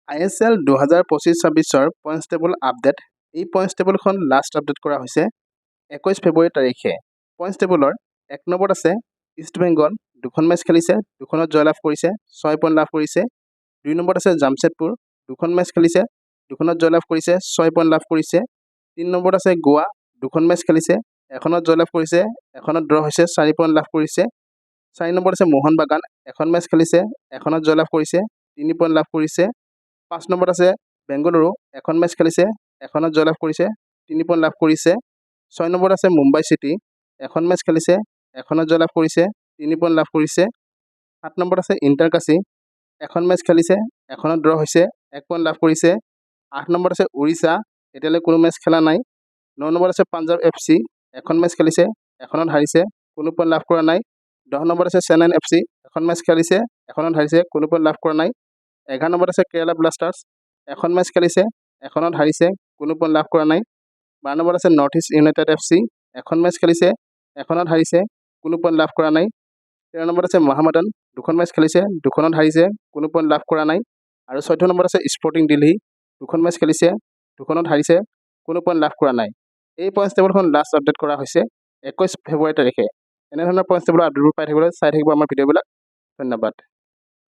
ISL 2025-26 points table update. এই points টেবুলখন last update কৰা হৈছে 21 ফেব্ৰুৱাৰী তাৰিখে। পইণ্টছ টেবুলৰ 1 নম্বৰত আছে ইষ্ট বেংগল, 2খন মেচ খেলিছে, 2খনত জয়লাভ কৰিছে, 6 পইণ্ট লাভ কৰিছে। 2 নম্বৰত আছে জামছেদপুৰ, 2খন মেচ খেলিছে, 2খনত জয়লাভ কৰিছে, 6 পইণ্ট লাভ কৰিছে। 3 নম্বৰত আছে গোৱা, 2খন মেচ খেলিছে, 1খনত জয়লাভ কৰিছে, 1খনত ড্ৰ হৈছে, 4 পইণ্ট লাভ কৰিছে। 4 নম্বৰত আছে মোহন বাগান, 1খন মেচ খেলিছে, 1খনত জয়লাভ কৰিছে, 3 পইণ্ট লাভ কৰিছে। 5 নম্বৰত আছে বেংগালুৰু, 1খন মেচ খেলিছে, 1খনত জয়লাভ কৰিছে, 3 পইণ্ট লাভ কৰিছে। 6 নম্বৰত আছে মুম্বাই চিটি, 1খন মেচ খেলিছে, 1খনত জয়লাভ কৰিছে, 3 পইণ্ট লাভ কৰিছে। 7 নম্বৰত আছে ইণ্টাৰকাচি, 1খন মেচ খেলিছে, 1খনত ড্ৰ হৈছে, 1 পইণ্ট লাভ কৰিছে। 8 নম্বৰত আছে উৰিষ্যা, এতিয়ালৈ কোনো মেচ খেলা নাই। 9 নম্বৰত আছে পাঞ্জাৱ FC, 1খন মেচ খেলিছে, 1খনত হাৰিছে, কোনো পইণ্ট লাভ কৰা নাই। 10 নম্বৰত আছে চেন্নাইন FC, 1খন মেচ খেলিছে, 1খনত হাৰিছে, কোনো পইণ্ট লাভ কৰা নাই। 11 নম্বৰত আছে কেৰালা ব্লাষ্টাৰ্ছ, 1খন মেচ খেলিছে, 1খনত হাৰিছে, কোনো পইণ্ট লাভ কৰা নাই। 12 নম্বৰত আছে নৰ্থ ইষ্ট ইউনাইটেড FC, 1খন মেচ খেলিছে, 1খনত হাৰিছে, কোনো পইণ্ট লাভ কৰা নাই। 13 নম্বৰত আছে মহামডান, 2খন মেচ খেলিছে, 2খনত হাৰিছে, কোনো পইণ্ট লাভ কৰা নাই। আৰু 14 নম্বৰত আছে স্পৰ্টিং দিল্লী, 2খন মেচ খেলিছে, 2খনত হাৰিছে, কোনো পইণ্ট লাভ কৰা নাই। এই পইণ্টছ টেবুলখন লাষ্ট আপডেট কৰা হৈছে 21 ফেব্ৰুৱাৰী তাৰিখে। এনেধৰণৰ পইণ্টছ টেবুলৰ আপডেটবোৰ পাই থাকিবলৈ চাই থাকিব আমাৰ ভিডিঅ'বিলাক। ধন্যবাদ।